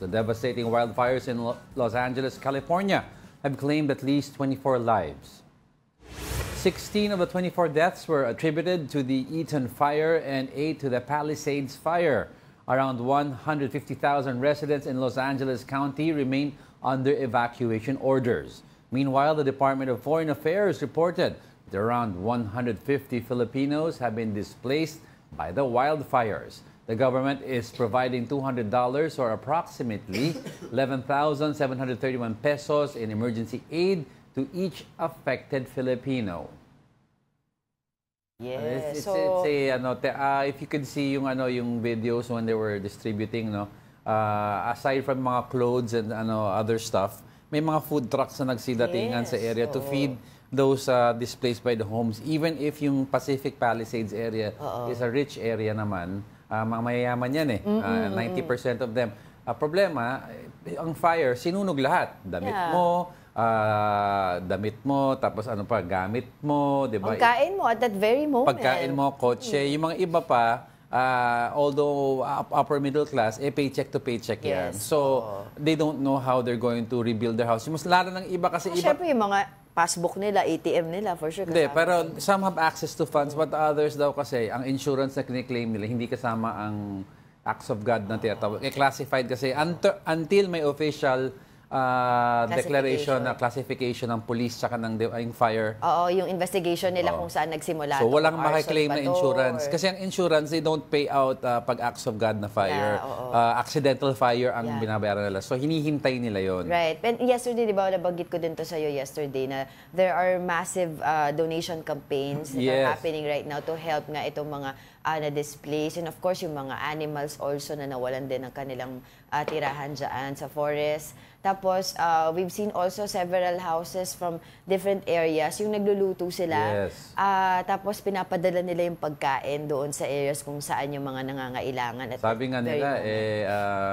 The devastating wildfires in Los Angeles, California have claimed at least 24 lives. 16 of the 24 deaths were attributed to the Eaton fire and 8 to the Palisades fire. Around 150,000 residents in Los Angeles County remain under evacuation orders. Meanwhile, the Department of Foreign Affairs reported that around 150 Filipinos have been displaced by the wildfires. The government is providing $200 or approximately 11,731 pesos in emergency aid to each affected Filipino. Yes. If you could see yung videos when they were distributing, aside from mga clothes and other stuff, may mga food trucks na nagsidatingan sa area to feed those displaced by the homes. Even if yung Pacific Palisades area is a rich area naman, mayayaman yan eh. 90% of them. Problema, ang fire, sinunog lahat. Damit mo, tapos gamit mo, di ba? Pagkain mo at that very moment. Pagkain mo, kotse. Yung mga iba pa, although upper middle class, paycheck to paycheck yan. So, they don't know how they're going to rebuild their house. Mas lalo ng iba kasi Siyempre, yung mga passbook nila, ATM nila, for sure. Hindi, pero some have access to funds, but others daw kasi, ang insurance na kiniklaim nila, hindi kasama ang acts of God na tinatawag. Classified kasi until may official declaration na classification ng police tsaka ng fire. Oo, yung investigation nila kung saan nagsimula. So, walang makiklaim na insurance. Kasi ang insurance, they don't pay out pag acts of God na fire. Accidental fire ang binabayaran nila. So, hinihintay nila yon. Right. And yesterday, di ba, nabanggit ko din to sa'yo yesterday na there are massive donation campaigns that are happening right now to help nga itong mga na-displaced. And of course, yung mga animals also na nawalan din ng kanilang tirahan dyan sa forest. Tapos, we've seen also several houses from different areas. Yung nagluluto sila. Tapos, pinapadala nila yung pagkain doon sa areas kung saan yung mga nangangailangan. At sabi nga nila,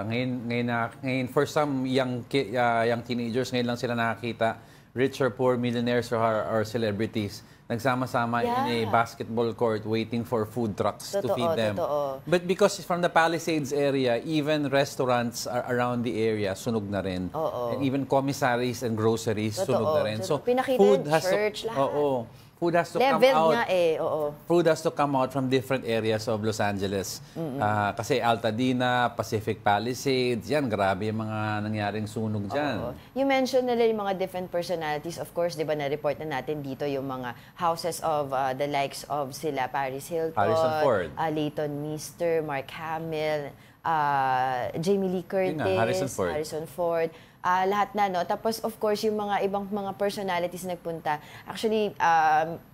ngayon, for some young teenagers, ngayon lang sila nakakita, rich or poor, millionaires or celebrities, nagsama-sama in a basketball court waiting for food trucks to feed them. But because from the Palisades area, even restaurants around the area, sunog na rin. And even commissaries and groceries, sunog na rin. So, food has church, to... Food has to come out. Food has to come out from different areas of Los Angeles. Kasi Altadena, Pacific Palisades, yan, grabe yung mga nangyaring sunog dyan. You mentioned nila yung mga different personalities. Of course, di ba, na-report na natin dito yung mga houses of the likes of sila Paris Hilton, Harrison Ford, Leighton Meester, Mark Hamill, Jamie Lee Curtis, Harrison Ford. Lahat na, no? Tapos, of course, yung mga ibang mga personalities nagpunta. Actually,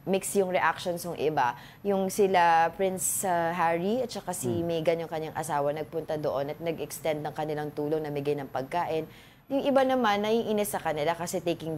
mix yung reactions ng iba. Yung sila Prince Harry at saka si Meghan, yung kanyang asawa, nagpunta doon at nag-extend ng kanilang tulong, namigay ng pagkain. Yung iba naman, naiinis sa kanila kasi taking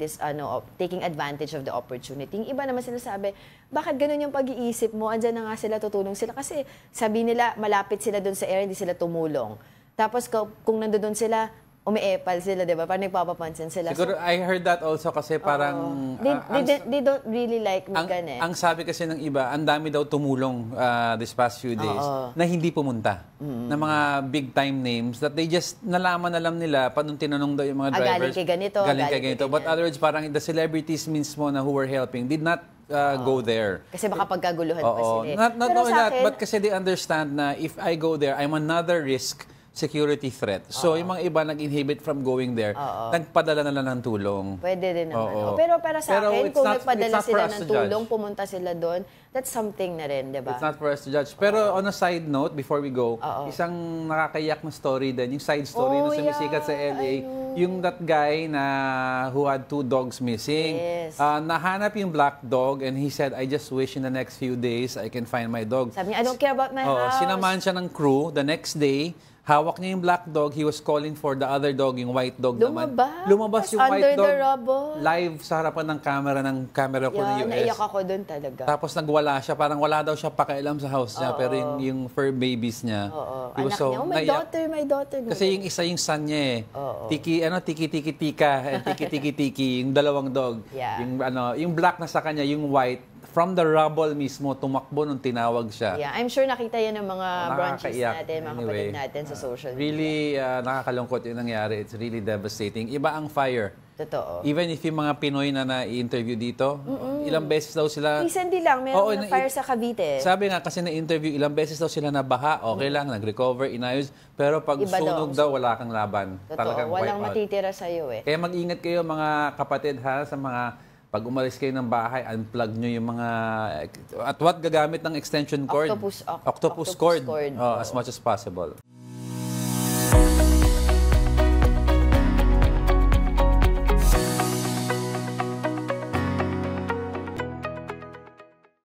advantage of the opportunity. Yung iba naman sinasabi, bakit ganun yung pag-iisip mo? Andyan na nga sila, tutulong sila. Kasi sabi nila, malapit sila doon sa area, hindi sila tumulong. Tapos kung nandoon sila, umiepal sila, di ba? Parang nagpapapansin sila. Siguro, I heard that also kasi parang... They don't really like Meghan eh. Ang sabi kasi ng iba, ang dami daw tumulong this past few days na hindi pumunta. Na mga big-time names that they just nalaman nila pa nung tinanong daw yung mga drivers. Galing kay ganito. Galing kay ganito. But other words, parang the celebrities mismo na who were helping did not go there. Kasi baka pagkaguluhan pa sila. Not only that, but kasi they understand na if I go there, I'm another risk security threat. So, yung mga iba nag-inhibit from going there, nagpadala na lang ng tulong. Pwede din naman. Pero para sa akin, kung nagpadala sila ng tulong, pumunta sila doon, that's something na rin, di ba? It's not for us to judge. Pero on a side note, before we go, isang nakakayak na story din, yung side story na sumisikat sa LA, yung that guy na who had 2 dogs missing. Nahanap yung black dog and he said, I just wish in the next few days I can find my dog. Sabi niya, I don't care about my house. Sinamahan siya ng crew. The next day, hawak niya yung black dog. He was calling for the other dog, yung white dog naman. Lumabas yung white dog. Live sa harapan ng camera ko ng US. Naiyak ako doon talaga. Tapos nagwala siya. Parang wala daw siya pakialam sa house niya. Pero yung fur babies niya. Anak niya, my daughter. Kasi yung isa yung son niya eh. Tiki-tiki-tika. And tiki-tiki-tiki. Yung dalawang dog. Yung black na sa kanya, yung white, from the rubble mismo, tumakbo nung tinawag siya. Yeah, I'm sure nakita yan ng mga branches Nakakaiyak. natin, mga kapatid natin sa social media. Really nakakalungkot yung nangyari. It's really devastating. Iba ang fire. Totoo. Even if yung mga Pinoy na na-interview dito, ilang beses daw sila... Recently lang, meron na fire sa Cavite. Sabi nga kasi na-interview, ilang beses daw sila nabaha, okay lang, nag-recover, inayos. Pero pag sunog daw, wala kang laban. Totoo, talagang walang matitira sa'yo eh. Kaya mag-ingat kayo mga kapatid ha, sa mga... Pag umalis kayo ng bahay, unplug nyo yung mga... At what gagamit ng extension cord? Octopus cord. As much as possible.